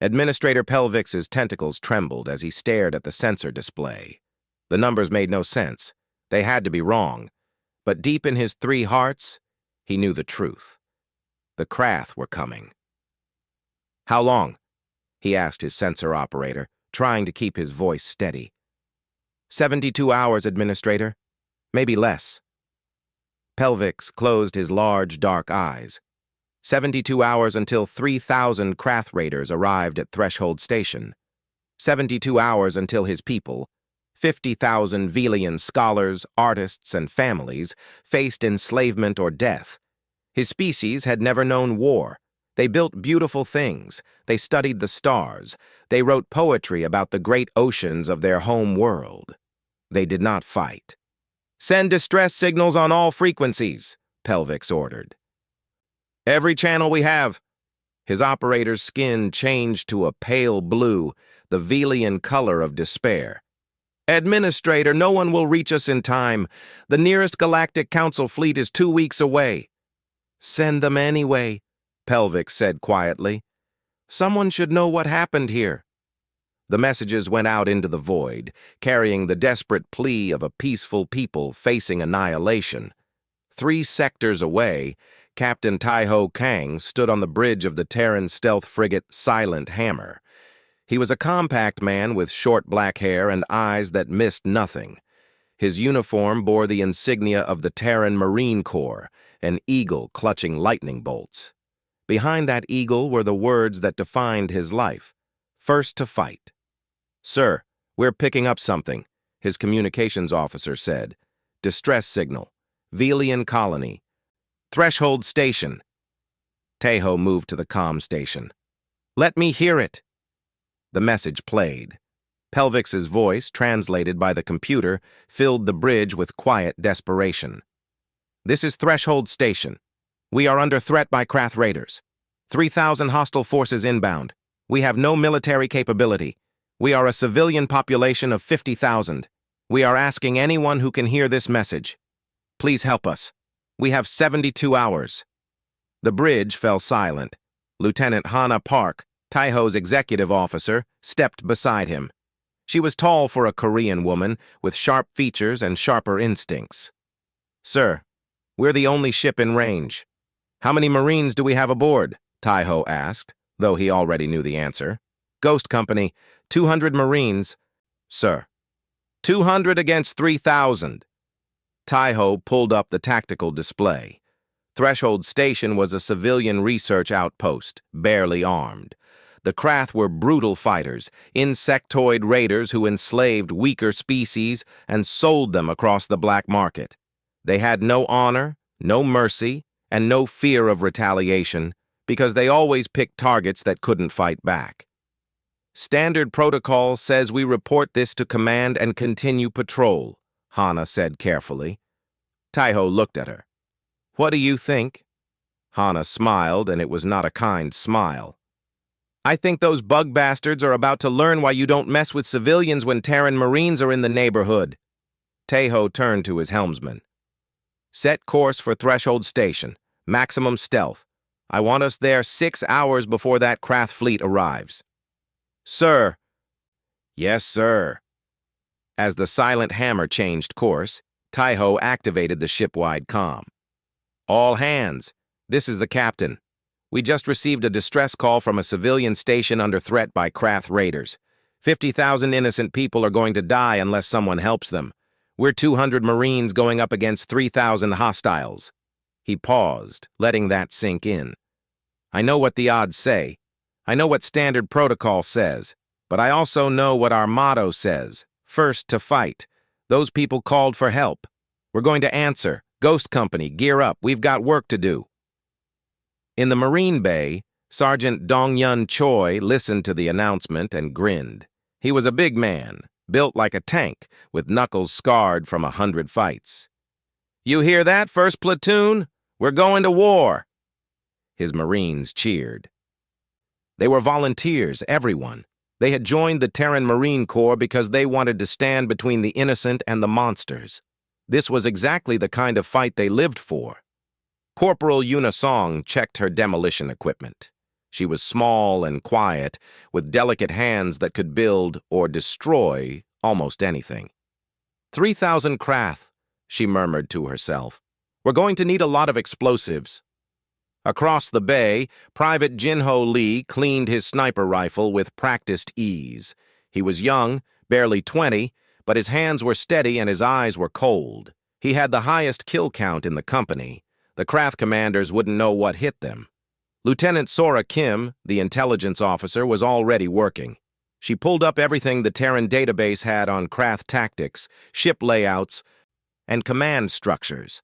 Administrator Pelvix's tentacles trembled as he stared at the sensor display. The numbers made no sense. They had to be wrong. But deep in his three hearts, he knew the truth. The Krath were coming. "How long?" he asked his sensor operator, trying to keep his voice steady. 72 hours, Administrator. Maybe less." Pelvix closed his large, dark eyes. 72 hours until 3,000 Krath raiders arrived at Threshold Station. 72 hours until his people, 50,000 Velian scholars, artists, and families, faced enslavement or death. His species had never known war. They built beautiful things. They studied the stars. They wrote poetry about the great oceans of their home world. They did not fight. "Send distress signals on all frequencies," Pelvix ordered. "Every channel we have." His operator's skin changed to a pale blue, the Velian color of despair. "Administrator, no one will reach us in time. The nearest Galactic Council fleet is 2 weeks away." "Send them anyway," Pelvix said quietly. "Someone should know what happened here." The messages went out into the void, carrying the desperate plea of a peaceful people facing annihilation. 3 sectors away, Captain Taiho Kang stood on the bridge of the Terran stealth frigate Silent Hammer. He was a compact man with short black hair and eyes that missed nothing. His uniform bore the insignia of the Terran Marine Corps, an eagle clutching lightning bolts. Behind that eagle were the words that defined his life: "First to fight." "Sir, we're picking up something," his communications officer said. "Distress signal. Velian colony. Threshold Station." Taiho moved to the comm station. "Let me hear it." The message played. Pelvix's voice, translated by the computer, filled the bridge with quiet desperation. "This is Threshold Station. We are under threat by Krath raiders. 3,000 hostile forces inbound. We have no military capability. We are a civilian population of 50,000. We are asking anyone who can hear this message. Please help us. We have 72 hours. The bridge fell silent. Lieutenant Hana Park, Taiho's executive officer, stepped beside him. She was tall for a Korean woman, with sharp features and sharper instincts. "Sir, we're the only ship in range." "How many Marines do we have aboard?" Taiho asked, though he already knew the answer. "Ghost Company, 200 Marines." "Sir." 200 against 3,000. Taiho pulled up the tactical display. Threshold Station was a civilian research outpost, barely armed. The Krath were brutal fighters, insectoid raiders who enslaved weaker species and sold them across the black market. They had no honor, no mercy, and no fear of retaliation, because they always picked targets that couldn't fight back. "Standard protocol says we report this to command and continue patrol," Hana said carefully. Taiho looked at her. "What do you think?" Hana smiled, and it was not a kind smile. "I think those bug bastards are about to learn why you don't mess with civilians when Terran Marines are in the neighborhood." Taiho turned to his helmsman. "Set course for Threshold Station. Maximum stealth. I want us there 6 hours before that Krath fleet arrives." "Sir." "Yes, sir." As the Silent Hammer changed course, Taiho activated the ship-wide comm. "All hands. This is the captain. We just received a distress call from a civilian station under threat by Krath raiders. 50,000 innocent people are going to die unless someone helps them. We're 200 Marines going up against 3,000 hostiles." He paused, letting that sink in. "I know what the odds say. I know what standard protocol says. But I also know what our motto says. First to fight. Those people called for help. We're going to answer. Ghost Company, gear up. We've got work to do." In the Marine Bay, Sergeant Dong-Yun Choi listened to the announcement and grinned. He was a big man, built like a tank, with knuckles scarred from 100 fights. "You hear that, 1st Platoon? We're going to war." His Marines cheered. They were volunteers, everyone. They had joined the Terran Marine Corps because they wanted to stand between the innocent and the monsters. This was exactly the kind of fight they lived for. Corporal Yuna Song checked her demolition equipment. She was small and quiet, with delicate hands that could build or destroy almost anything. 3,000 Krath, she murmured to herself. We're going to need a lot of explosives. Across the bay, Private Jinho Lee cleaned his sniper rifle with practiced ease. He was young, barely 20, but his hands were steady and his eyes were cold. He had the highest kill count in the company. The Krath commanders wouldn't know what hit them. Lieutenant Sora Kim, the intelligence officer, was already working. She pulled up everything the Terran database had on Krath tactics, ship layouts, and command structures.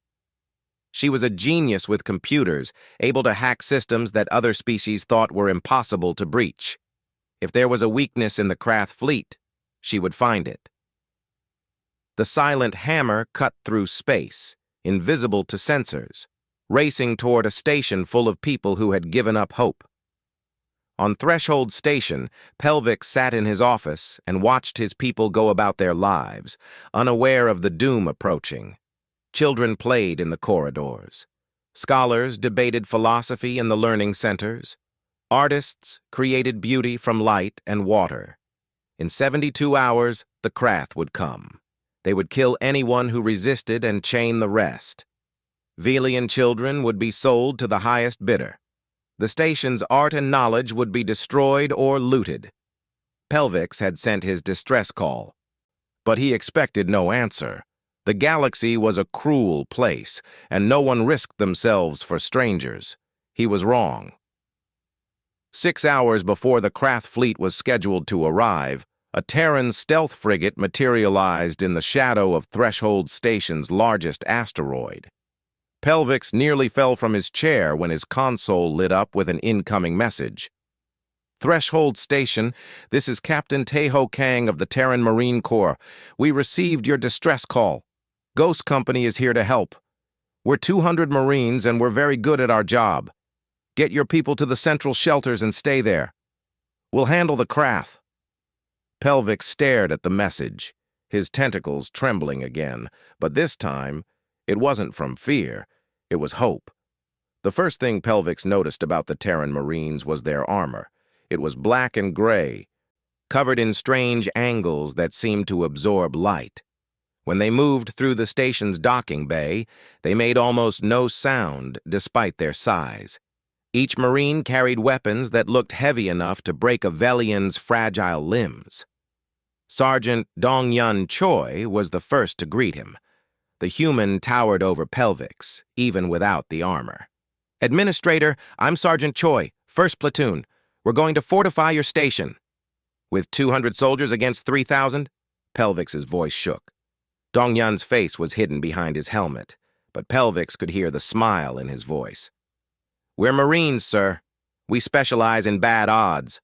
She was a genius with computers, able to hack systems that other species thought were impossible to breach. If there was a weakness in the Krath fleet, she would find it. The silent hammer cut through space, invisible to sensors, racing toward a station full of people who had given up hope. On Threshold Station, Pelvix sat in his office and watched his people go about their lives, unaware of the doom approaching. Children played in the corridors. Scholars debated philosophy in the learning centers. Artists created beauty from light and water. In 72 hours, the Krath would come. They would kill anyone who resisted and chain the rest. Velian children would be sold to the highest bidder. The station's art and knowledge would be destroyed or looted. Pelvix had sent his distress call, but he expected no answer. The galaxy was a cruel place, and no one risked themselves for strangers. He was wrong. 6 hours before the Krath fleet was scheduled to arrive, a Terran stealth frigate materialized in the shadow of Threshold Station's largest asteroid. Pelvix nearly fell from his chair when his console lit up with an incoming message. Threshold Station, this is Captain Taeho Kang of the Terran Marine Corps. We received your distress call. Ghost Company is here to help. We're 200 Marines and we're very good at our job. Get your people to the central shelters and stay there. We'll handle the Krath. Pelvix stared at the message, his tentacles trembling again, but this time, it wasn't from fear, it was hope. The first thing Pelvix noticed about the Terran Marines was their armor. It was black and gray, covered in strange angles that seemed to absorb light. When they moved through the station's docking bay, they made almost no sound despite their size. Each Marine carried weapons that looked heavy enough to break a Velian's fragile limbs. Sergeant Dong-Yun Choi was the first to greet him. The human towered over Pelvix, even without the armor. Administrator, I'm Sergeant Choi, 1st Platoon. We're going to fortify your station. With 200 soldiers against 3,000? Pelvix's voice shook. Dong-Yun's face was hidden behind his helmet, but Pelvix could hear the smile in his voice. We're Marines, sir. We specialize in bad odds.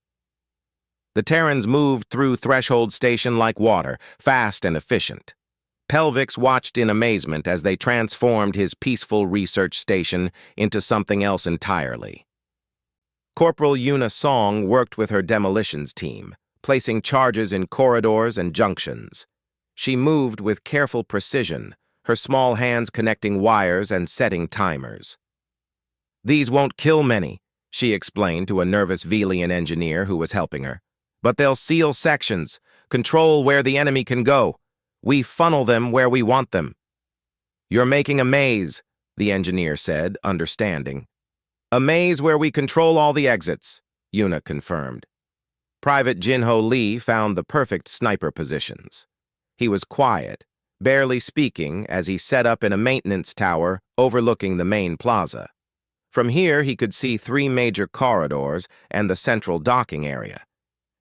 The Terrans moved through Threshold Station like water, fast and efficient. Pelvix watched in amazement as they transformed his peaceful research station into something else entirely. Corporal Yuna Song worked with her demolitions team, placing charges in corridors and junctions. She moved with careful precision, her small hands connecting wires and setting timers. These won't kill many, she explained to a nervous Velian engineer who was helping her. But they'll seal sections, control where the enemy can go. We funnel them where we want them. You're making a maze, the engineer said, understanding. A maze where we control all the exits, Yuna confirmed. Private Jinho Lee found the perfect sniper positions. He was quiet, barely speaking as he set up in a maintenance tower overlooking the main plaza. From here, he could see 3 major corridors and the central docking area.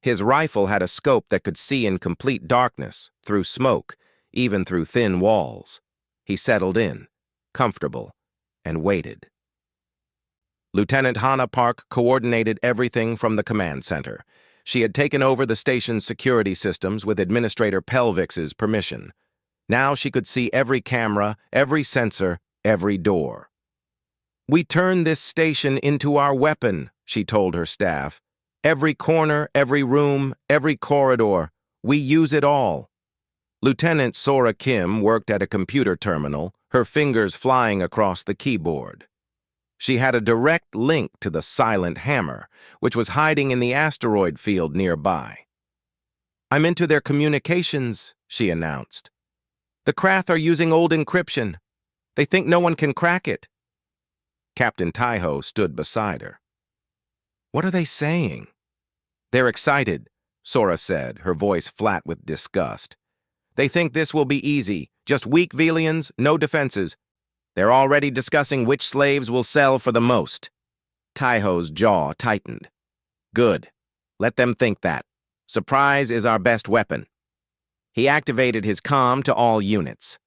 His rifle had a scope that could see in complete darkness, through smoke, even through thin walls. He settled in, comfortable, and waited. Lieutenant Hana Park coordinated everything from the command center. She had taken over the station's security systems with Administrator Pelvix's permission. Now she could see every camera, every sensor, every door. We turn this station into our weapon, she told her staff. Every corner, every room, every corridor, we use it all. Lieutenant Sora Kim worked at a computer terminal, her fingers flying across the keyboard. She had a direct link to the silent hammer, which was hiding in the asteroid field nearby. "I'm into their communications," she announced. "The Krath are using old encryption. They think no one can crack it." Captain Taiho stood beside her. "What are they saying?" "They're excited," Sora said, her voice flat with disgust. "They think this will be easy, just weak Velians, no defenses. They're already discussing which slaves will sell for the most." Taiho's jaw tightened. "Good. Let them think that. Surprise is our best weapon." He activated his comm to all units.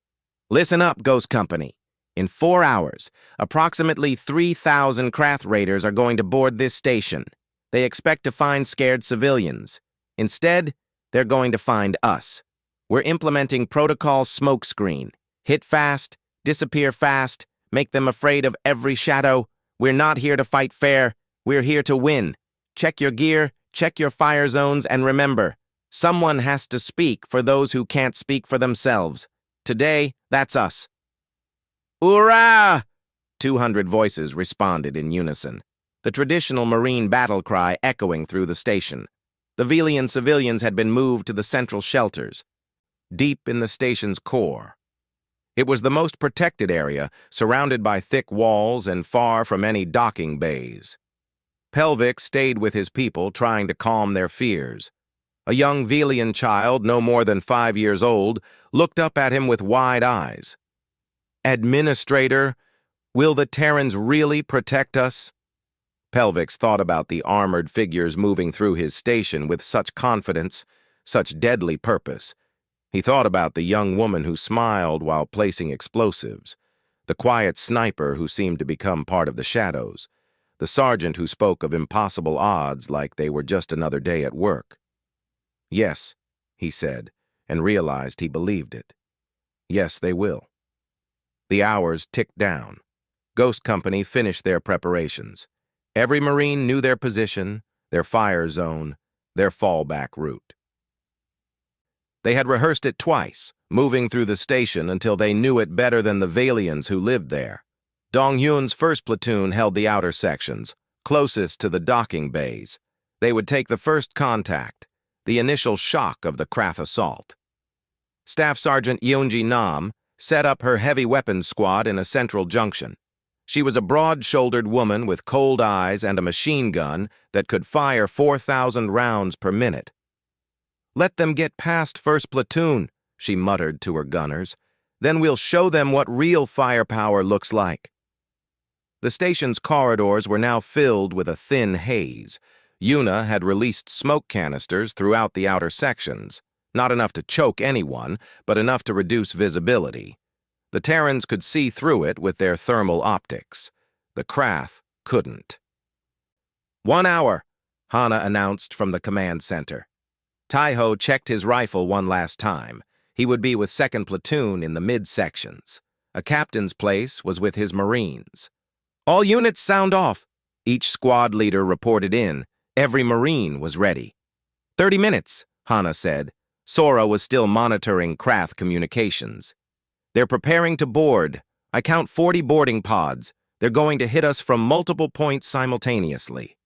"Listen up, Ghost Company. In 4 hours, approximately 3,000 Krath raiders are going to board this station. They expect to find scared civilians. Instead, they're going to find us. We're implementing Protocol Smokescreen. Hit fast, disappear fast, make them afraid of every shadow. We're not here to fight fair. We're here to win. Check your gear, check your fire zones, and remember, someone has to speak for those who can't speak for themselves. Today, that's us." "Hoorah!" 200 voices responded in unison, the traditional Marine battle cry echoing through the station. The Velian civilians had been moved to the central shelters, deep in the station's core. It was the most protected area, surrounded by thick walls and far from any docking bays. Pelvic stayed with his people, trying to calm their fears. A young Velian child, no more than 5 years old, looked up at him with wide eyes. "Administrator, will the Terrans really protect us?" Pelvix thought about the armored figures moving through his station with such confidence, such deadly purpose. He thought about the young woman who smiled while placing explosives, the quiet sniper who seemed to become part of the shadows, the sergeant who spoke of impossible odds like they were just another day at work. "Yes," he said, and realized he believed it. "Yes, they will." The hours ticked down. Ghost Company finished their preparations. Every Marine knew their position, their fire zone, their fallback route. They had rehearsed it twice, moving through the station until they knew it better than the Valians who lived there. Dong-Hyun's first platoon held the outer sections, closest to the docking bays. They would take the first contact, the initial shock of the Krath assault. Staff Sergeant Yeonji Nam set up her heavy weapons squad in a central junction. She was a broad-shouldered woman with cold eyes and a machine gun that could fire 4,000 rounds per minute. "Let them get past first platoon," she muttered to her gunners. "Then we'll show them what real firepower looks like." The station's corridors were now filled with a thin haze. Yuna had released smoke canisters throughout the outer sections, not enough to choke anyone, but enough to reduce visibility. The Terrans could see through it with their thermal optics. The Krath couldn't. 1 hour, Hana announced from the command center. Taiho checked his rifle one last time. He would be with 2nd Platoon in the mid-sections. A captain's place was with his Marines. "All units sound off," each squad leader reported in. Every Marine was ready. 30 minutes, Hana said. Sora was still monitoring Krath communications. "They're preparing to board. I count 40 boarding pods. They're going to hit us from multiple points simultaneously."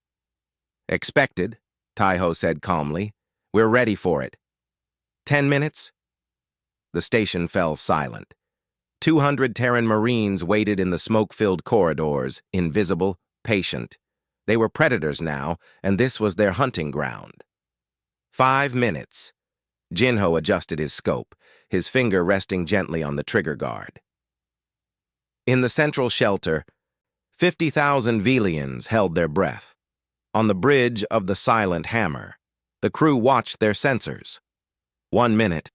"Expected," Taiho said calmly. "We're ready for it." 10 minutes? The station fell silent. 200 Terran Marines waited in the smoke-filled corridors, invisible, patient. They were predators now, and this was their hunting ground. 5 minutes. Jinho adjusted his scope, his finger resting gently on the trigger guard. In the central shelter, 50,000 Velians held their breath. On the bridge of the silent hammer, the crew watched their sensors. 1 minute.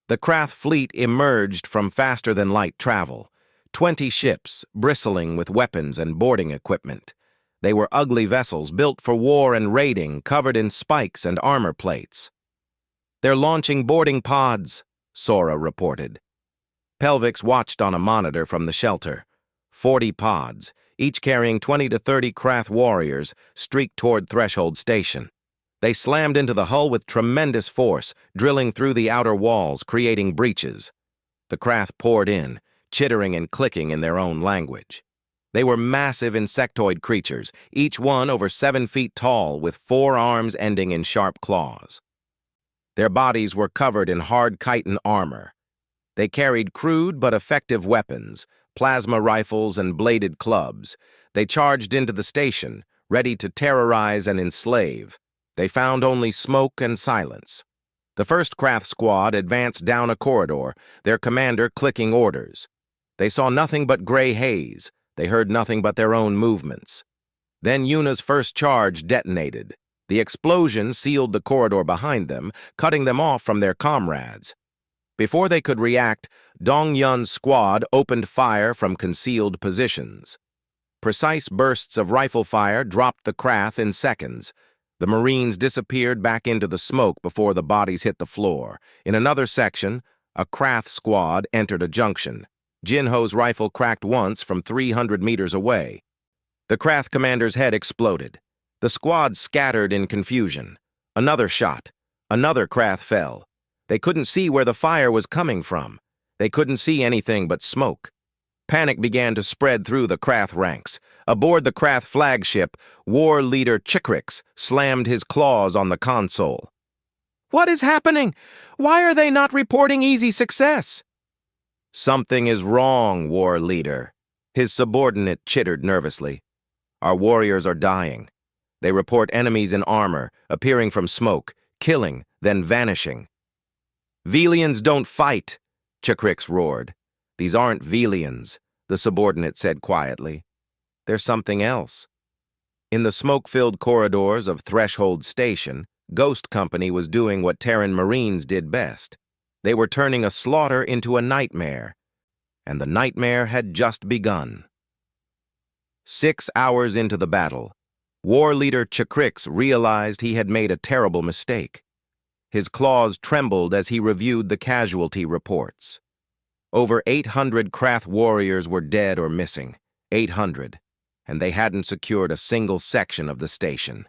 The Krath fleet emerged from faster-than-light travel. 20 ships, bristling with weapons and boarding equipment. They were ugly vessels built for war and raiding, covered in spikes and armor plates. "They're launching boarding pods," Sora reported. Pelvix watched on a monitor from the shelter. 40 pods, each carrying 20 to 30 Krath warriors, streaked toward Threshold Station. They slammed into the hull with tremendous force, drilling through the outer walls, creating breaches. The Krath poured in, chittering and clicking in their own language. They were massive insectoid creatures, each one over 7 feet tall with 4 arms ending in sharp claws. Their bodies were covered in hard chitin armor. They carried crude but effective weapons, plasma rifles and bladed clubs. They charged into the station, ready to terrorize and enslave. They found only smoke and silence. The first Krath squad advanced down a corridor, their commander clicking orders. They saw nothing but gray haze. They heard nothing but their own movements. Then Yuna's first charge detonated. The explosion sealed the corridor behind them, cutting them off from their comrades. Before they could react, Dong Yun's squad opened fire from concealed positions. Precise bursts of rifle fire dropped the Krath in seconds. The Marines disappeared back into the smoke before the bodies hit the floor. In another section, a Krath squad entered a junction. Jinho's rifle cracked once from 300 meters away. The Krath commander's head exploded. The squad scattered in confusion. Another shot. Another Krath fell. They couldn't see where the fire was coming from. They couldn't see anything but smoke. Panic began to spread through the Krath ranks. Aboard the Krath flagship, war leader Chikrix slammed his claws on the console. "What is happening? Why are they not reporting easy success?" "Something is wrong, war leader," his subordinate chittered nervously. "Our warriors are dying. They report enemies in armor, appearing from smoke, killing, then vanishing." "Velians don't fight," Chikrix roared. "These aren't Velians," the subordinate said quietly. "There's something else." In the smoke-filled corridors of Threshold Station, Ghost Company was doing what Terran Marines did best. They were turning a slaughter into a nightmare, and the nightmare had just begun. 6 hours into the battle, war leader Chikrix realized he had made a terrible mistake. His claws trembled as he reviewed the casualty reports. Over 800 Krath warriors were dead or missing. 800, and they hadn't secured a single section of the station.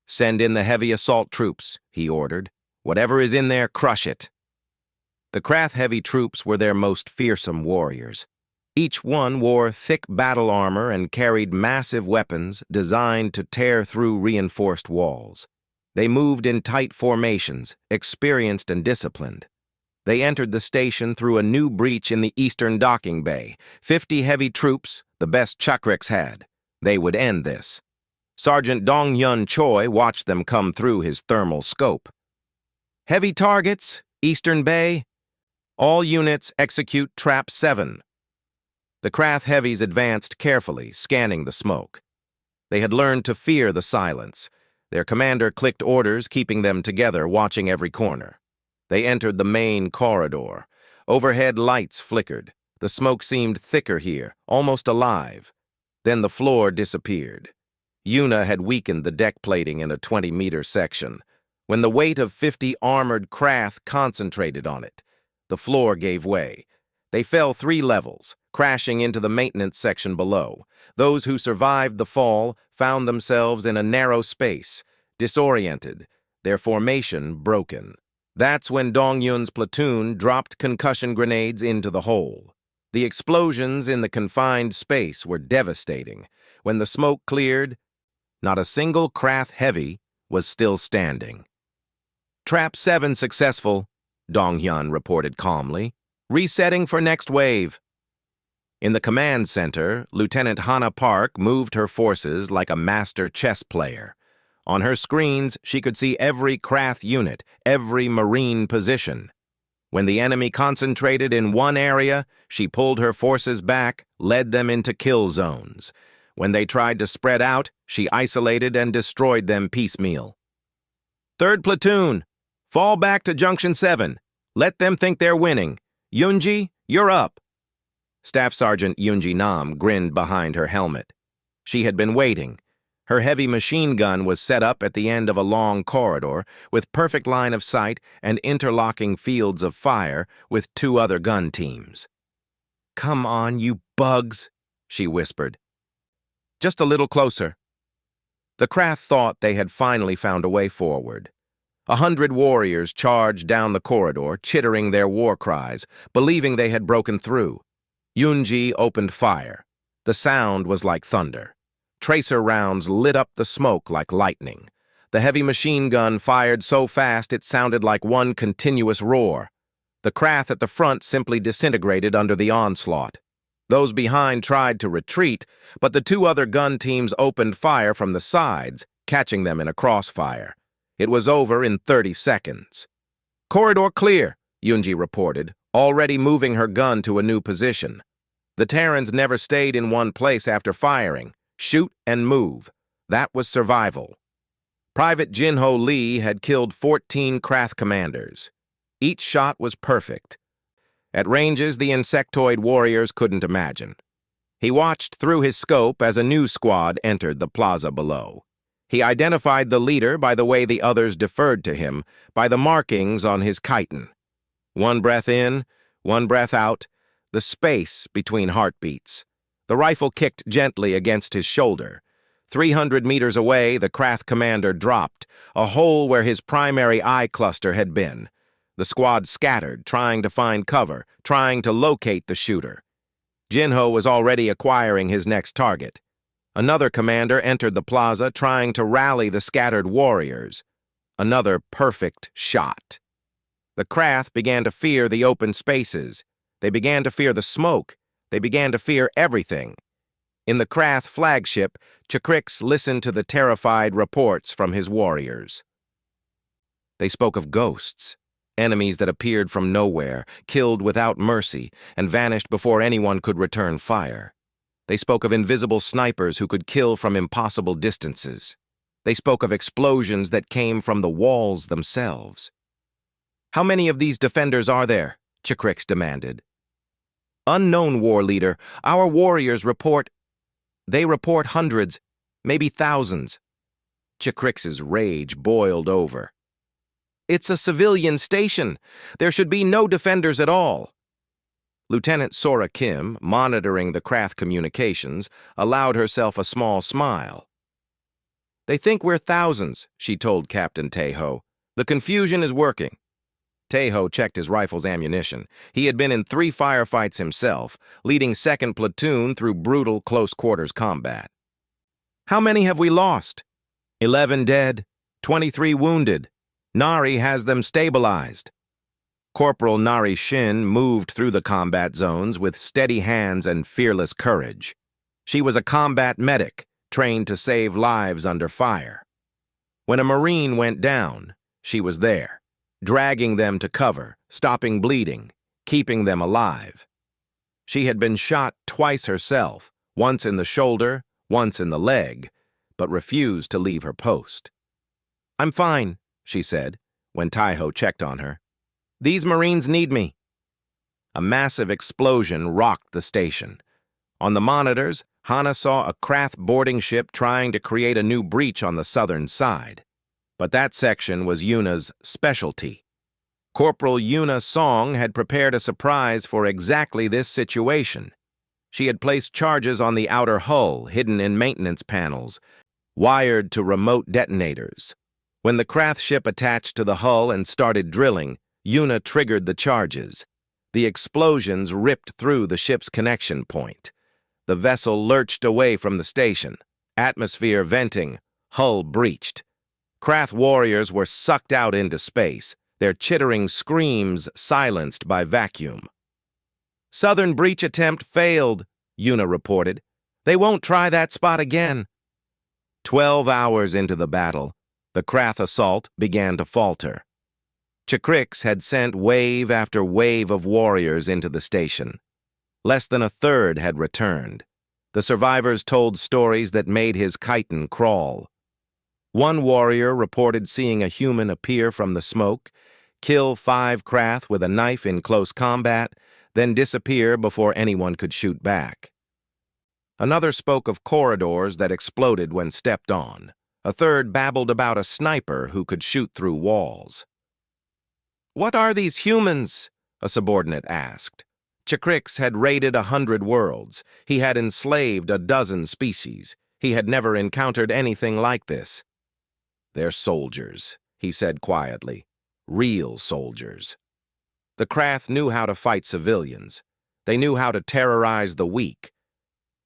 "Send in the heavy assault troops," he ordered. "Whatever is in there, crush it." The Krath heavy troops were their most fearsome warriors. Each one wore thick battle armor and carried massive weapons designed to tear through reinforced walls. They moved in tight formations, experienced and disciplined. They entered the station through a new breach in the eastern docking bay. 50 heavy troops, the best Chikrix had. They would end this. Sergeant Dong Yun Choi watched them come through his thermal scope. "Heavy targets, Eastern Bay. All units execute Trap 7. The Krath heavies advanced carefully, scanning the smoke. They had learned to fear the silence. Their commander clicked orders, keeping them together, watching every corner. They entered the main corridor. Overhead lights flickered. The smoke seemed thicker here, almost alive. Then the floor disappeared. Yuna had weakened the deck plating in a 20-meter section. When the weight of 50 armored Krath concentrated on it, the floor gave way. They fell 3 levels, crashing into the maintenance section below. Those who survived the fall found themselves in a narrow space, disoriented, their formation broken. That's when Dong Yun's platoon dropped concussion grenades into the hole. The explosions in the confined space were devastating. When the smoke cleared, not a single Krath heavy was still standing. "Trap 7 successful," Dong Yun reported calmly. "Resetting for next wave." In the command center, Lieutenant Hana Park moved her forces like a master chess player. On her screens, she could see every Krath unit, every Marine position. When the enemy concentrated in one area, she pulled her forces back, led them into kill zones. When they tried to spread out, she isolated and destroyed them piecemeal. "Third platoon, fall back to Junction 7. Let them think they're winning. Yunji, you're up." Staff Sergeant Yunji Nam grinned behind her helmet. She had been waiting. Her heavy machine gun was set up at the end of a long corridor, with perfect line of sight and interlocking fields of fire with 2 other gun teams. "Come on, you bugs," she whispered. "Just a little closer." The Krath thought they had finally found a way forward. 100 warriors charged down the corridor, chittering their war cries, believing they had broken through. Yunji opened fire. The sound was like thunder. Tracer rounds lit up the smoke like lightning. The heavy machine gun fired so fast it sounded like one continuous roar. The craft at the front simply disintegrated under the onslaught. Those behind tried to retreat, but the two other gun teams opened fire from the sides, catching them in a crossfire. It was over in 30 seconds. "Corridor clear," Yunji reported, already moving her gun to a new position. The Terrans never stayed in one place after firing. Shoot and move. That was survival. Private Jinho Lee had killed 14 Krath commanders. Each shot was perfect. At ranges the insectoid warriors couldn't imagine. He watched through his scope as a new squad entered the plaza below. He identified the leader by the way the others deferred to him, by the markings on his chitin. One breath in, one breath out, the space between heartbeats. The rifle kicked gently against his shoulder. 300 meters away, the Krath commander dropped, a hole where his primary eye cluster had been. The squad scattered, trying to find cover, trying to locate the shooter. Jinho was already acquiring his next target. Another commander entered the plaza, trying to rally the scattered warriors. Another perfect shot. The Krath began to fear the open spaces. They began to fear the smoke. They began to fear everything. In the Krath flagship, Chakrix listened to the terrified reports from his warriors. They spoke of ghosts, enemies that appeared from nowhere, killed without mercy, and vanished before anyone could return fire. They spoke of invisible snipers who could kill from impossible distances. They spoke of explosions that came from the walls themselves. "How many of these defenders are there?" Chakrix demanded. "Unknown, war leader. Our warriors report..." "They report hundreds, maybe thousands." Chakrix's rage boiled over. "It's a civilian station. There should be no defenders at all." Lieutenant Sora Kim, monitoring the Krath communications, allowed herself a small smile. "They think we're thousands," she told Captain Tejo. "The confusion is working." Tejo checked his rifle's ammunition. He had been in 3 firefights himself, leading 2nd Platoon through brutal close-quarters combat. "How many have we lost?" 11 dead, 23 wounded. Nari has them stabilized." Corporal Narration moved through the combat zones with steady hands and fearless courage. She was a combat medic, trained to save lives under fire. When a Marine went down, she was there, dragging them to cover, stopping bleeding, keeping them alive. She had been shot twice herself, once in the shoulder, once in the leg, but refused to leave her post. "I'm fine," she said, when Taiho checked on her. "These Marines need me." A massive explosion rocked the station. On the monitors, Hana saw a Krath boarding ship trying to create a new breach on the southern side. But that section was Yuna's specialty. Corporal Yuna Song had prepared a surprise for exactly this situation. She had placed charges on the outer hull, hidden in maintenance panels, wired to remote detonators. When the Krath ship attached to the hull and started drilling, Yuna triggered the charges. The explosions ripped through the ship's connection point. The vessel lurched away from the station. Atmosphere venting, hull breached. Krath warriors were sucked out into space, their chittering screams silenced by vacuum. "Southern breach attempt failed," Yuna reported. "They won't try that spot again." 12 hours into the battle, the Krath assault began to falter. Chakrix had sent wave after wave of warriors into the station. Less than a third had returned. The survivors told stories that made his chitin crawl. One warrior reported seeing a human appear from the smoke, kill 5 Krath with a knife in close combat, then disappear before anyone could shoot back. Another spoke of corridors that exploded when stepped on. A third babbled about a sniper who could shoot through walls. "What are these humans?" a subordinate asked. Chakrix had raided 100 worlds. He had enslaved a dozen species. He had never encountered anything like this. "They're soldiers," he said quietly. "Real soldiers." The Krath knew how to fight civilians. They knew how to terrorize the weak.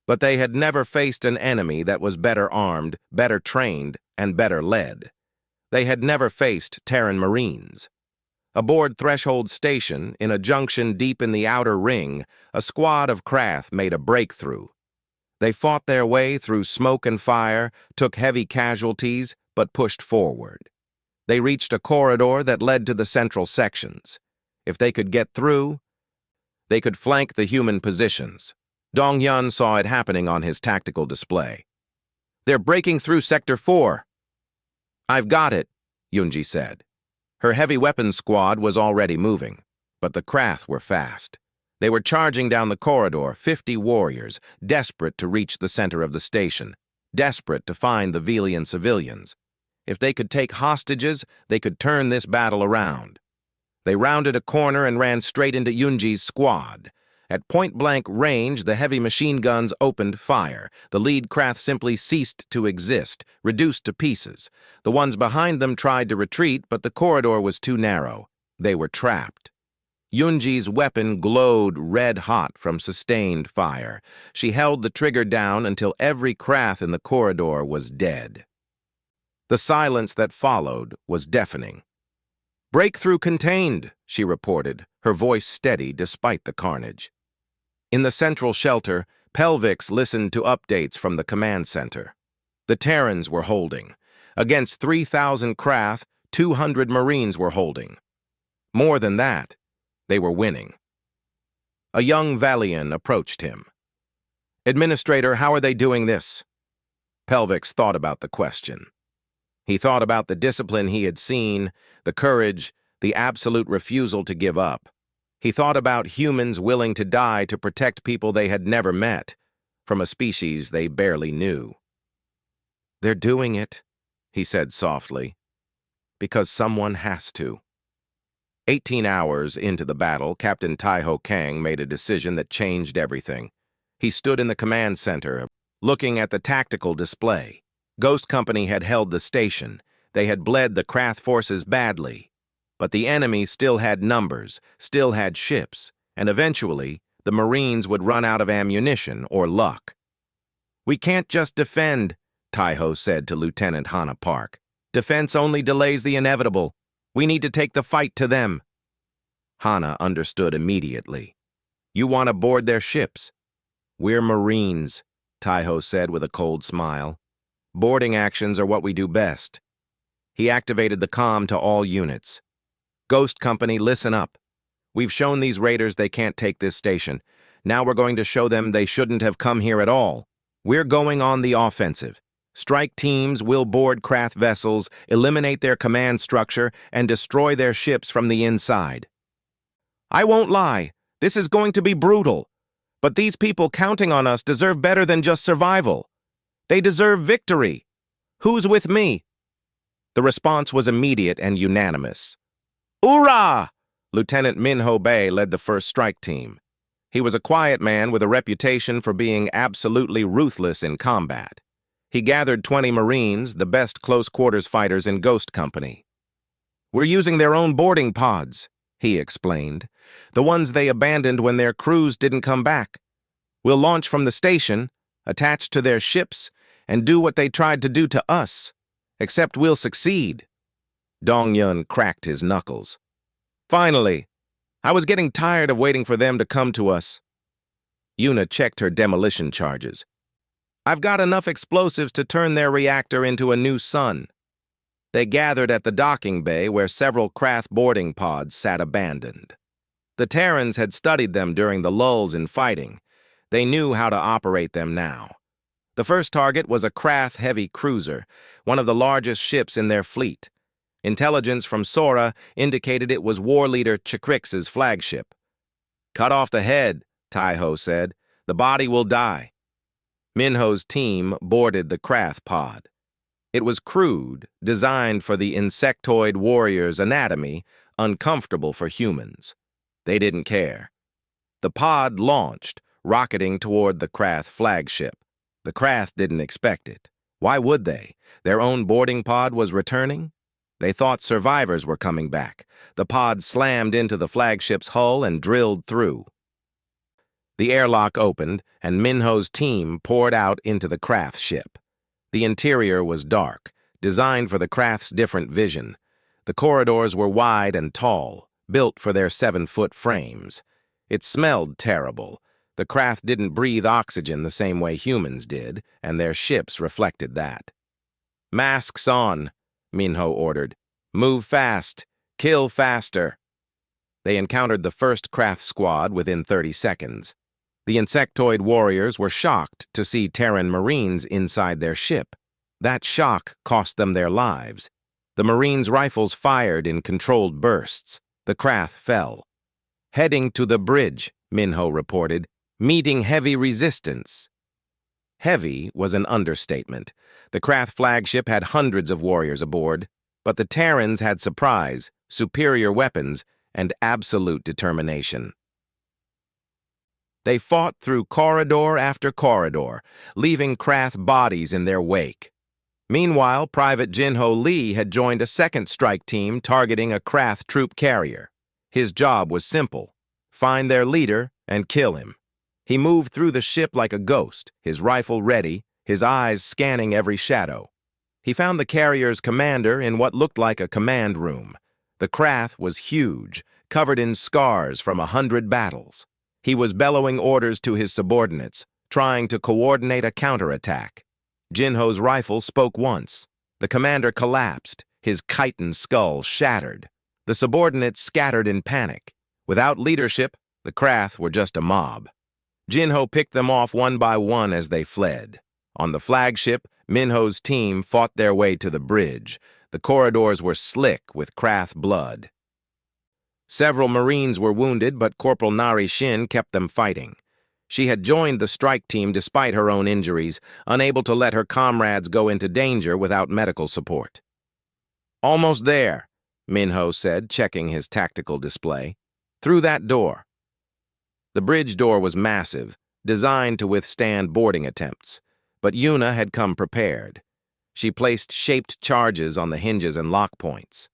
But they had never faced an enemy that was better armed, better trained, and better led. They had never faced Terran Marines. Aboard Threshold Station, in a junction deep in the outer ring, a squad of Krath made a breakthrough. They fought their way through smoke and fire, took heavy casualties, but pushed forward. They reached a corridor that led to the central sections. If they could get through, they could flank the human positions. Dong-Yun saw it happening on his tactical display. "They're breaking through Sector 4. "I've got it," Yunji said. Her heavy weapons squad was already moving, but the Krath were fast. They were charging down the corridor, 50 warriors, desperate to reach the center of the station, desperate to find the Velian civilians. If they could take hostages, they could turn this battle around. They rounded a corner and ran straight into Yunji's squad. At point-blank range, the heavy machine guns opened fire. The lead Krath simply ceased to exist, reduced to pieces. The ones behind them tried to retreat, but the corridor was too narrow. They were trapped. Yunji's weapon glowed red-hot from sustained fire. She held the trigger down until every Krath in the corridor was dead. The silence that followed was deafening. "Breakthrough contained," she reported, her voice steady despite the carnage. In the central shelter, Pelvix listened to updates from the command center. The Terrans were holding. Against 3,000 Krath, 200 Marines were holding. More than that, they were winning. A young Valian approached him. "Administrator, how are they doing this?" Pelvix thought about the question. He thought about the discipline he had seen, the courage, the absolute refusal to give up. He thought about humans willing to die to protect people they had never met, from a species they barely knew. "They're doing it," he said softly, "because someone has to." 18 hours into the battle, Captain Taiho Kang made a decision that changed everything. He stood in the command center, looking at the tactical display. Ghost Company had held the station. They had bled the Krath forces badly. But the enemy still had numbers, still had ships, and eventually, the Marines would run out of ammunition or luck. "We can't just defend," Taiho said to Lieutenant Hana Park. "Defense only delays the inevitable. We need to take the fight to them." Hana understood immediately. "You want to board their ships?" "We're Marines," Taiho said with a cold smile. "Boarding actions are what we do best." He activated the comm to all units. "Ghost Company, listen up. We've shown these raiders they can't take this station. Now we're going to show them they shouldn't have come here at all. We're going on the offensive. Strike teams will board Krath vessels, eliminate their command structure, and destroy their ships from the inside." "I won't lie. This is going to be brutal. But these people counting on us deserve better than just survival. They deserve victory. Who's with me?" The response was immediate and unanimous. "Hoorah!" Lieutenant Minho Bay led the first strike team. He was a quiet man with a reputation for being absolutely ruthless in combat. He gathered 20 Marines, the best close-quarters fighters in Ghost Company. "We're using their own boarding pods," he explained. "The ones they abandoned when their crews didn't come back. We'll launch from the station, attach to their ships, and do what they tried to do to us. Except we'll succeed." Dong-Yun cracked his knuckles. "Finally! I was getting tired of waiting for them to come to us." Yuna checked her demolition charges. "I've got enough explosives to turn their reactor into a new sun." They gathered at the docking bay where several Krath boarding pods sat abandoned. The Terrans had studied them during the lulls in fighting. They knew how to operate them now. The first target was a Krath heavy cruiser, one of the largest ships in their fleet. Intelligence from Sora indicated it was war leader Chikrix's flagship. "Cut off the head," Taiho said. "The body will die." Minho's team boarded the Krath pod. It was crude, designed for the insectoid warrior's anatomy, uncomfortable for humans. They didn't care. The pod launched, rocketing toward the Krath flagship. The Krath didn't expect it. Why would they? Their own boarding pod was returning? They thought survivors were coming back. The pod slammed into the flagship's hull and drilled through. The airlock opened, and Minho's team poured out into the Krath ship. The interior was dark, designed for the Krath's different vision. The corridors were wide and tall, built for their 7-foot frames. It smelled terrible. The Krath didn't breathe oxygen the same way humans did, and their ships reflected that. "Masks on," Minho ordered. "Move fast. Kill faster." They encountered the first Krath squad within 30 seconds. The insectoid warriors were shocked to see Terran Marines inside their ship. That shock cost them their lives. The Marines' rifles fired in controlled bursts. The Krath fell. "Heading to the bridge," Minho reported, "meeting heavy resistance." Heavy was an understatement. The Krath flagship had hundreds of warriors aboard, but the Terrans had surprise, superior weapons, and absolute determination. They fought through corridor after corridor, leaving Krath bodies in their wake. Meanwhile, Private Jinho Lee had joined a second strike team targeting a Krath troop carrier. His job was simple: find their leader and kill him. He moved through the ship like a ghost, his rifle ready, his eyes scanning every shadow. He found the carrier's commander in what looked like a command room. The Krath was huge, covered in scars from 100 battles. He was bellowing orders to his subordinates, trying to coordinate a counterattack. Jinho's rifle spoke once. The commander collapsed, his chitin skull shattered. The subordinates scattered in panic. Without leadership, the Krath were just a mob. Jinho picked them off one by one as they fled. On the flagship, Minho's team fought their way to the bridge. The corridors were slick with Krath blood. Several Marines were wounded, but Corporal Narration kept them fighting. She had joined the strike team despite her own injuries, unable to let her comrades go into danger without medical support. "Almost there," Minho said, checking his tactical display. "Through that door." The bridge door was massive, designed to withstand boarding attempts, but Yuna had come prepared. She placed shaped charges on the hinges and lock points.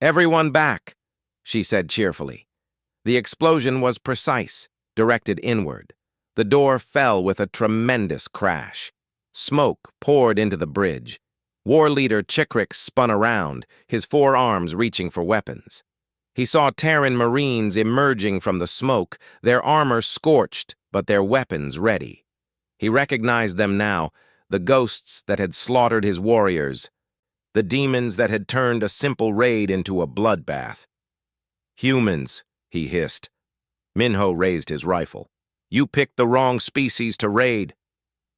"Everyone back," she said cheerfully. The explosion was precise, directed inward. The door fell with a tremendous crash. Smoke poured into the bridge. War leader Chikrik spun around, his forearms reaching for weapons. He saw Terran Marines emerging from the smoke, their armor scorched, but their weapons ready. He recognized them now, the ghosts that had slaughtered his warriors, the demons that had turned a simple raid into a bloodbath. "Humans," he hissed. Minho raised his rifle. "You picked the wrong species to raid."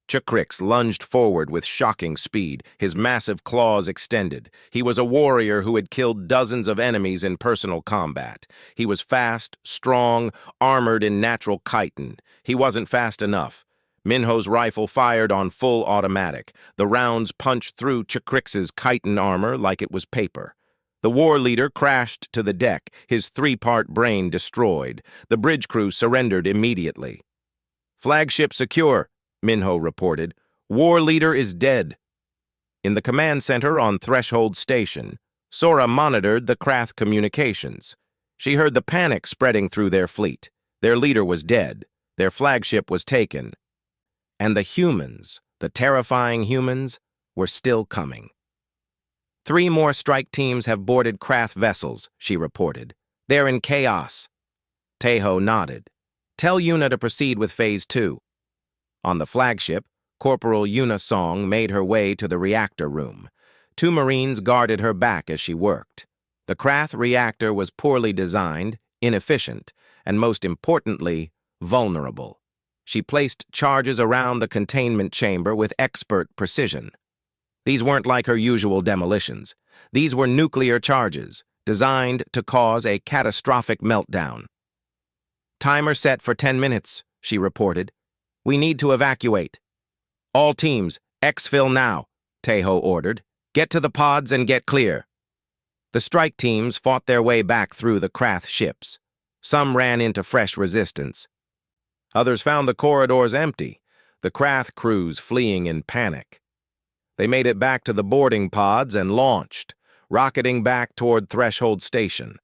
Chikrix lunged forward with shocking speed, his massive claws extended. He was a warrior who had killed dozens of enemies in personal combat. He was fast, strong, armored in natural chitin. He wasn't fast enough. Minho's rifle fired on full automatic. The rounds punched through Chikrix's chitin armor like it was paper. The war leader crashed to the deck, his 3-part brain destroyed. The bridge crew surrendered immediately. "Flagship secure," Minho reported. "War leader is dead." In the command center on Threshold Station, Sora monitored the Krath communications. She heard the panic spreading through their fleet. Their leader was dead. Their flagship was taken. And the humans, the terrifying humans, were still coming. "3 more strike teams have boarded Krath vessels," she reported. "They're in chaos." Tejo nodded. "Tell Yuna to proceed with Phase 2. On the flagship, Corporal Yuna Song made her way to the reactor room. 2 Marines guarded her back as she worked. The Krath reactor was poorly designed, inefficient, and most importantly, vulnerable. She placed charges around the containment chamber with expert precision. These weren't like her usual demolitions. These were nuclear charges, designed to cause a catastrophic meltdown. "Timer set for 10 minutes, she reported. "We need to evacuate." "All teams, exfil now," Tejo ordered. "Get to the pods and get clear." The strike teams fought their way back through the Krath ships. Some ran into fresh resistance. Others found the corridors empty, the Krath crews fleeing in panic. They made it back to the boarding pods and launched, rocketing back toward Threshold Station.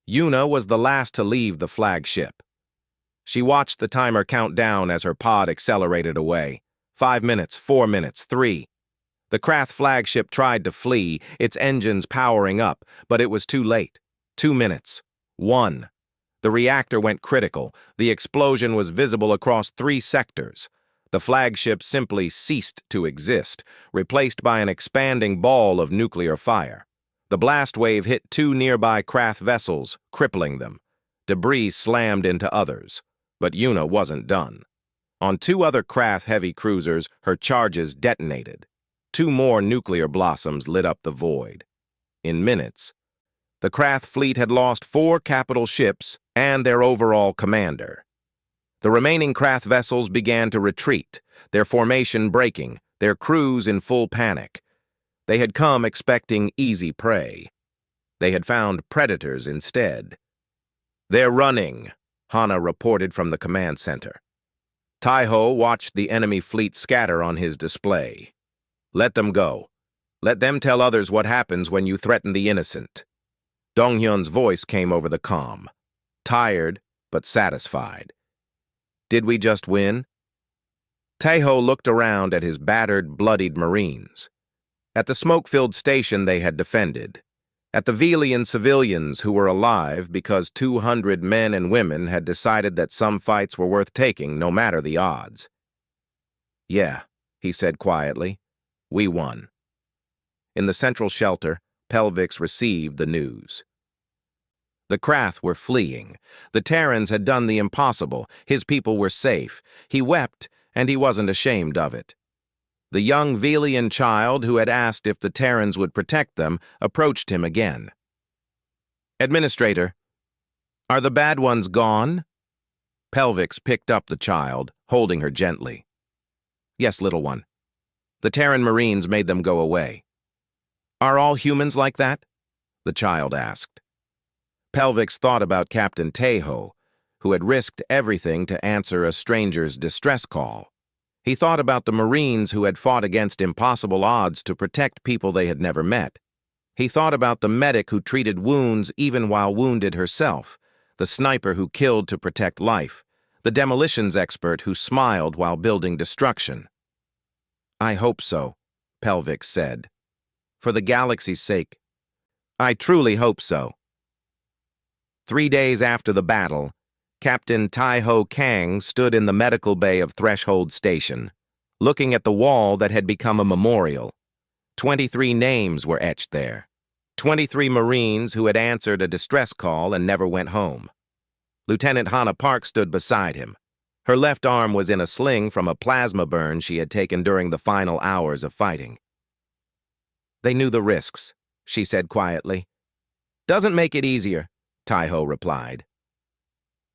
Yuna was the last to leave the flagship. She watched the timer count down as her pod accelerated away. 5 minutes, 4 minutes, 3. The Krath flagship tried to flee, its engines powering up, but it was too late. 2 minutes. 1. The reactor went critical. The explosion was visible across 3 sectors. The flagship simply ceased to exist, replaced by an expanding ball of nuclear fire. The blast wave hit 2 nearby Krath vessels, crippling them. Debris slammed into others. But Yuna wasn't done. On 2 other Krath heavy cruisers, her charges detonated. 2 more nuclear blossoms lit up the void. In minutes, the Krath fleet had lost 4 capital ships and their overall commander. The remaining Krath vessels began to retreat, their formation breaking, their crews in full panic. They had come expecting easy prey. They had found predators instead. "They're running," Hana reported from the command center. Taiho watched the enemy fleet scatter on his display. "Let them go. Let them tell others what happens when you threaten the innocent." Donghyun's voice came over the comm, tired but satisfied. "Did we just win?" Taiho looked around at his battered, bloodied Marines. At the smoke-filled station they had defended. At the Velian civilians who were alive because 200 men and women had decided that some fights were worth taking no matter the odds. "Yeah," he said quietly. "We won." In the central shelter, Pelvix received the news. The Krath were fleeing. The Terrans had done the impossible. His people were safe. He wept, and he wasn't ashamed of it. The young Velian child who had asked if the Terrans would protect them approached him again. "Administrator, are the bad ones gone?" Pelvix picked up the child, holding her gently. "Yes, little one. The Terran Marines made them go away." "Are all humans like that?" the child asked. Pelvix thought about Captain Taiho, who had risked everything to answer a stranger's distress call. He thought about the Marines who had fought against impossible odds to protect people they had never met. He thought about the medic who treated wounds even while wounded herself, the sniper who killed to protect life, the demolitions expert who smiled while building destruction. "I hope so," Pelvix said. "For the galaxy's sake. I truly hope so." 3 days after the battle, Captain Taiho Kang stood in the medical bay of Threshold Station, looking at the wall that had become a memorial. 23 names were etched there. 23 Marines who had answered a distress call and never went home. Lieutenant Hana Park stood beside him. Her left arm was in a sling from a plasma burn she had taken during the final hours of fighting. "They knew the risks," she said quietly. "Doesn't make it easier," Taiho replied.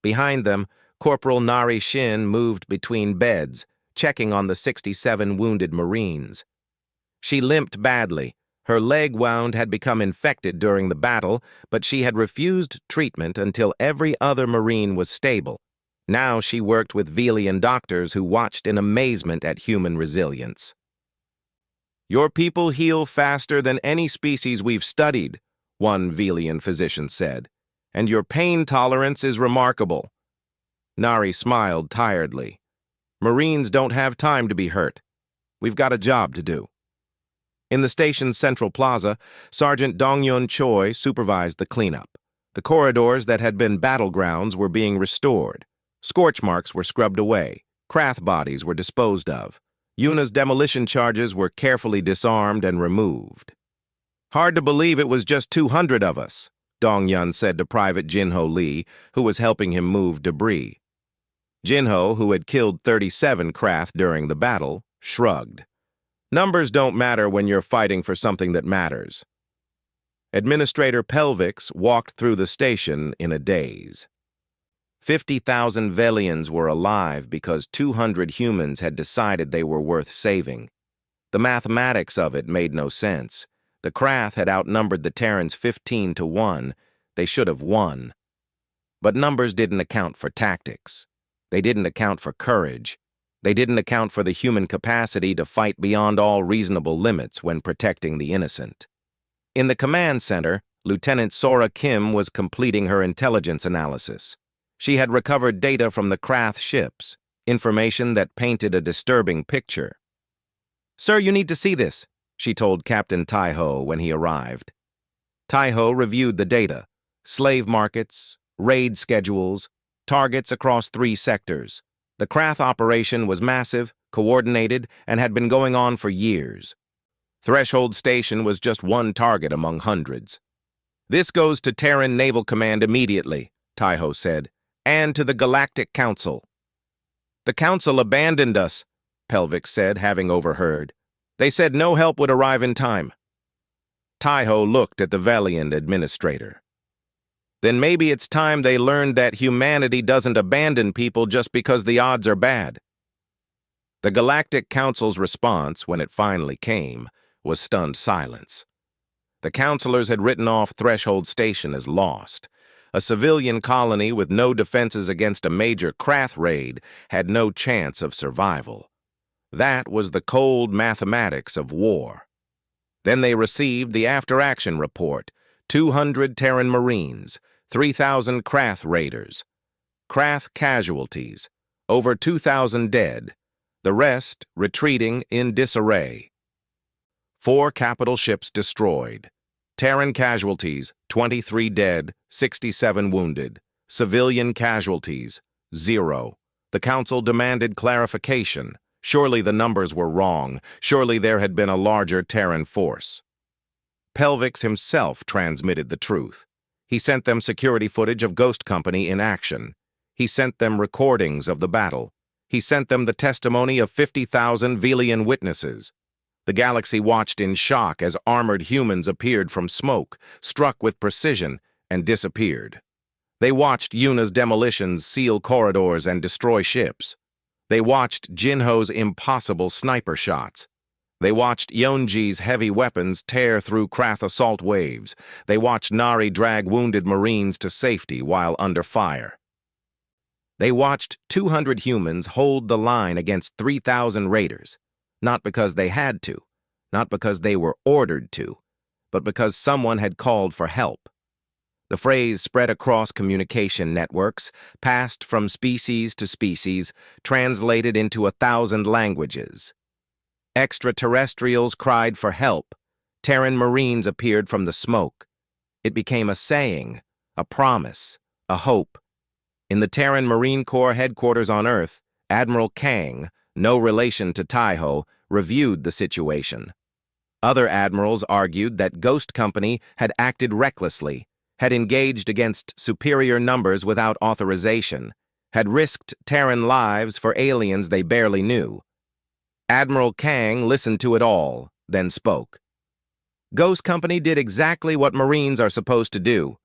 Behind them, Corporal Narration moved between beds, checking on the 67 wounded Marines. She limped badly. Her leg wound had become infected during the battle, but she had refused treatment until every other Marine was stable. Now she worked with Velian doctors who watched in amazement at human resilience. "Your people heal faster than any species we've studied," one Velian physician said, "and your pain tolerance is remarkable." Nari smiled tiredly. "Marines don't have time to be hurt. We've got a job to do." In the station's central plaza, Sergeant Dongyun Choi supervised the cleanup. The corridors that had been battlegrounds were being restored. Scorch marks were scrubbed away. Krath bodies were disposed of. Yuna's demolition charges were carefully disarmed and removed. "Hard to believe it was just 200 of us," Dongyun said to Private Jinho Lee, who was helping him move debris. Jinho, who had killed 37 Krath during the battle, shrugged. "Numbers don't matter when you're fighting for something that matters." Administrator Pelvix walked through the station in a daze. 50,000 Velians were alive because 200 humans had decided they were worth saving. The mathematics of it made no sense. The Krath had outnumbered the Terrans 15 to 1. They should have won. But numbers didn't account for tactics. They didn't account for courage. They didn't account for the human capacity to fight beyond all reasonable limits when protecting the innocent. In the command center, Lieutenant Sora Kim was completing her intelligence analysis. She had recovered data from the Krath ships, information that painted a disturbing picture. "Sir, you need to see this," she told Captain Tai-Ho when he arrived. Tai-Ho reviewed the data: slave markets, raid schedules, targets across 3 sectors. The Krath operation was massive, coordinated, and had been going on for years. Threshold Station was just one target among hundreds. "This goes to Terran Naval Command immediately," Tai-Ho said, "and to the Galactic Council." "The Council abandoned us," Pelvic said, having overheard. "They said no help would arrive in time." Tai-Ho looked at the Velian administrator. "Then maybe it's time they learned that humanity doesn't abandon people just because the odds are bad." The Galactic Council's response, when it finally came, was stunned silence. The counselors had written off Threshold Station as lost. A civilian colony with no defenses against a major Krath raid had no chance of survival. That was the cold mathematics of war. Then they received the after-action report: 200 Terran Marines, 3,000 Krath raiders, Krath casualties, over 2,000 dead, the rest retreating in disarray. 4 capital ships destroyed. Terran casualties, 23 dead, 67 wounded. Civilian casualties, 0. The Council demanded clarification. Surely the numbers were wrong. Surely there had been a larger Terran force. Pelvix himself transmitted the truth. He sent them security footage of Ghost Company in action. He sent them recordings of the battle. He sent them the testimony of 50,000 Velian witnesses. The galaxy watched in shock as armored humans appeared from smoke, struck with precision, and disappeared. They watched Yuna's demolitions seal corridors and destroy ships. They watched Jinho's impossible sniper shots. They watched Yonji's heavy weapons tear through Krath assault waves. They watched Nari drag wounded Marines to safety while under fire. They watched 200 humans hold the line against 3,000 raiders, not because they had to, not because they were ordered to, but because someone had called for help. The phrase spread across communication networks, passed from species to species, translated into 1,000 languages. Extraterrestrials cried for help. Terran Marines appeared from the smoke. It became a saying, a promise, a hope. In the Terran Marine Corps headquarters on Earth, Admiral Kang, no relation to Tai-Ho, reviewed the situation. Other admirals argued that Ghost Company had acted recklessly, had engaged against superior numbers without authorization, had risked Terran lives for aliens they barely knew. Admiral Kang listened to it all, then spoke. "Ghost Company did exactly what Marines are supposed to do.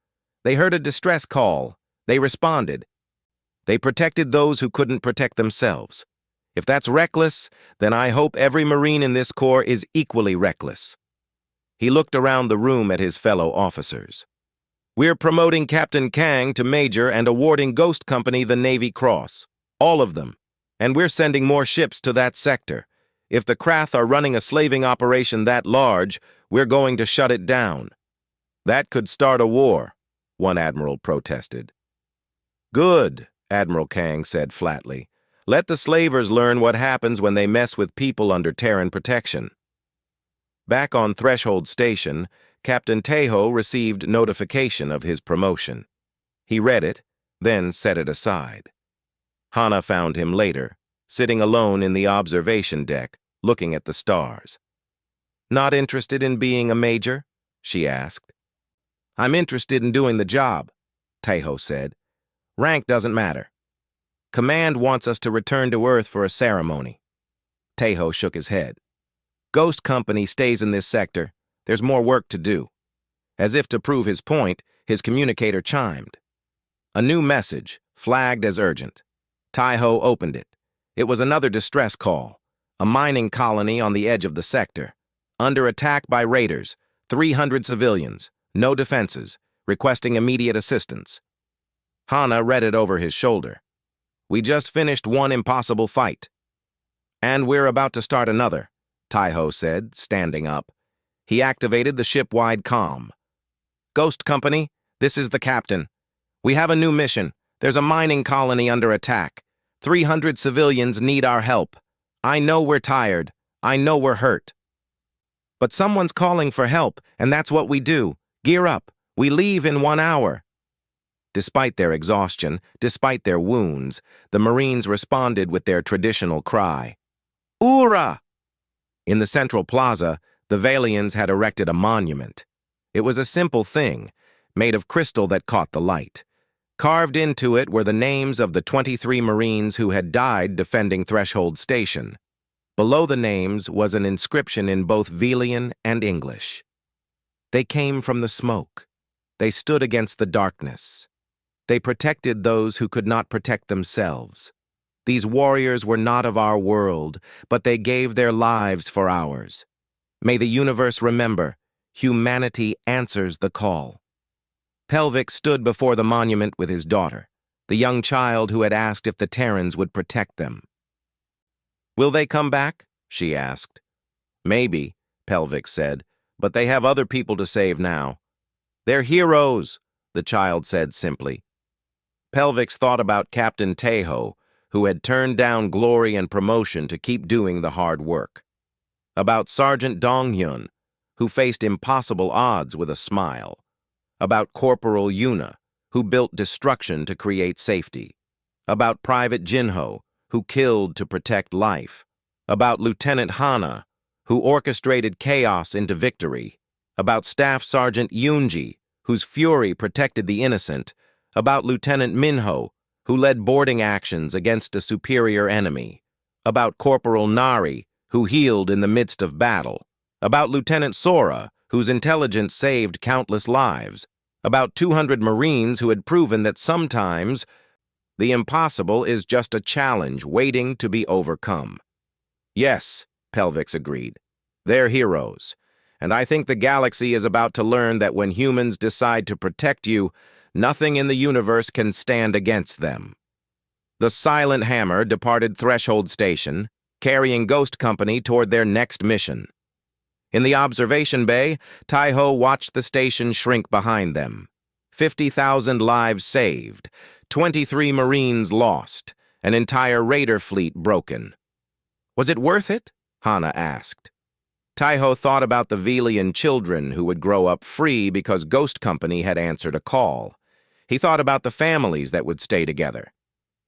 They heard a distress call. They responded. They protected those who couldn't protect themselves. If that's reckless, then I hope every Marine in this Corps is equally reckless." He looked around the room at his fellow officers. "We're promoting Captain Kang to Major and awarding Ghost Company the Navy Cross. All of them. And we're sending more ships to that sector. If the Krath are running a slaving operation that large, we're going to shut it down." "That could start a war," one admiral protested. "Good," Admiral Kang said flatly. "Let the slavers learn what happens when they mess with people under Terran protection." Back on Threshold Station, Captain Tai-Ho received notification of his promotion. He read it, then set it aside. Hana found him later, sitting alone in the observation deck, looking at the stars. "Not interested in being a major?" she asked. "I'm interested in doing the job," Tai-Ho said. "Rank doesn't matter. Command wants us to return to Earth for a ceremony." Tai-Ho shook his head. "Ghost Company stays in this sector. There's more work to do." As if to prove his point, his communicator chimed. A new message, flagged as urgent. Tai-Ho opened it. It was another distress call. A mining colony on the edge of the sector. Under attack by raiders, 300 civilians, no defenses, requesting immediate assistance. Hana read it over his shoulder. "We just finished one impossible fight." "And we're about to start another," Tai-Ho said, standing up. He activated the ship-wide comm. "Ghost Company, this is the captain. We have a new mission. There's a mining colony under attack. 300 civilians need our help. I know we're tired. I know we're hurt. But someone's calling for help, and that's what we do. Gear up. We leave in 1 hour. Despite their exhaustion, despite their wounds, the Marines responded with their traditional cry. Oorah! In the central plaza, the Valians had erected a monument. It was a simple thing, made of crystal that caught the light. Carved into it were the names of the 23 Marines who had died defending Threshold Station. Below the names was an inscription in both Velian and English. They came from the smoke. They stood against the darkness. They protected those who could not protect themselves. These warriors were not of our world, but they gave their lives for ours. May the universe remember, humanity answers the call. Pelvic stood before the monument with his daughter, the young child who had asked if the Terrans would protect them. Will they come back? She asked. Maybe, Pelvic said, but they have other people to save now. They're heroes, the child said simply. Pelvix thought about Captain Tejo, who had turned down glory and promotion to keep doing the hard work. About Sergeant Donghyun, who faced impossible odds with a smile. About Corporal Yuna, who built destruction to create safety. About Private Jinho, who killed to protect life. About Lieutenant Hana, who orchestrated chaos into victory. About Staff Sergeant Yoonji, whose fury protected the innocent. About Lieutenant Minho, who led boarding actions against a superior enemy. About Corporal Nari, who healed in the midst of battle. About Lieutenant Sora, whose intelligence saved countless lives. About 200 Marines who had proven that sometimes the impossible is just a challenge waiting to be overcome. Yes, Pelvix agreed. They're heroes. And I think the galaxy is about to learn that when humans decide to protect you, nothing in the universe can stand against them. The Silent Hammer departed Threshold Station, carrying Ghost Company toward their next mission. In the observation bay, Taiho watched the station shrink behind them. 50,000 lives saved, 23 Marines lost, an entire raider fleet broken. Was it worth it? Hana asked. Taiho thought about the Velian children who would grow up free because Ghost Company had answered a call. He thought about the families that would stay together.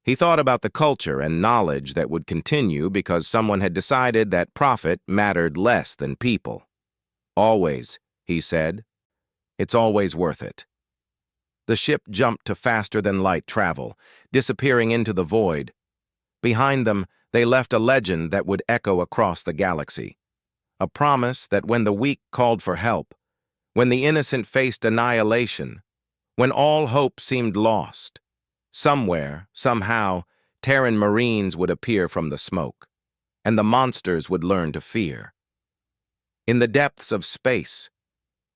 He thought about the culture and knowledge that would continue because someone had decided that profit mattered less than people. Always, he said. It's always worth it. The ship jumped to faster-than-light travel, disappearing into the void. Behind them, they left a legend that would echo across the galaxy. A promise that when the weak called for help, when the innocent faced annihilation, when all hope seemed lost, somewhere, somehow, Terran Marines would appear from the smoke, and the monsters would learn to fear. In the depths of space,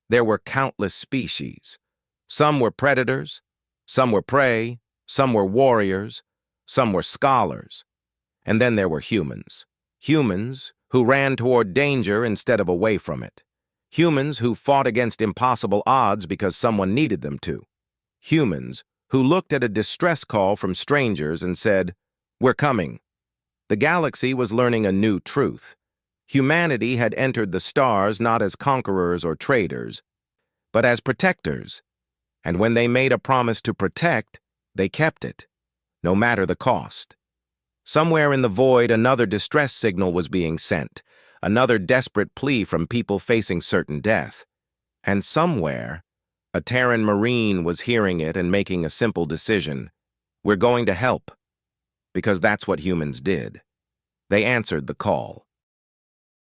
there were countless species. Some were predators, some were prey, some were warriors, some were scholars. And then there were humans. Humans who ran toward danger instead of away from it. Humans who fought against impossible odds because someone needed them to. Humans who looked at a distress call from strangers and said, "We're coming." The galaxy was learning a new truth. Humanity had entered the stars not as conquerors or traders, but as protectors. And when they made a promise to protect, they kept it, no matter the cost. Somewhere in the void, another distress signal was being sent, another desperate plea from people facing certain death. And somewhere, a Terran Marine was hearing it and making a simple decision. We're going to help. Because that's what humans did. They answered the call.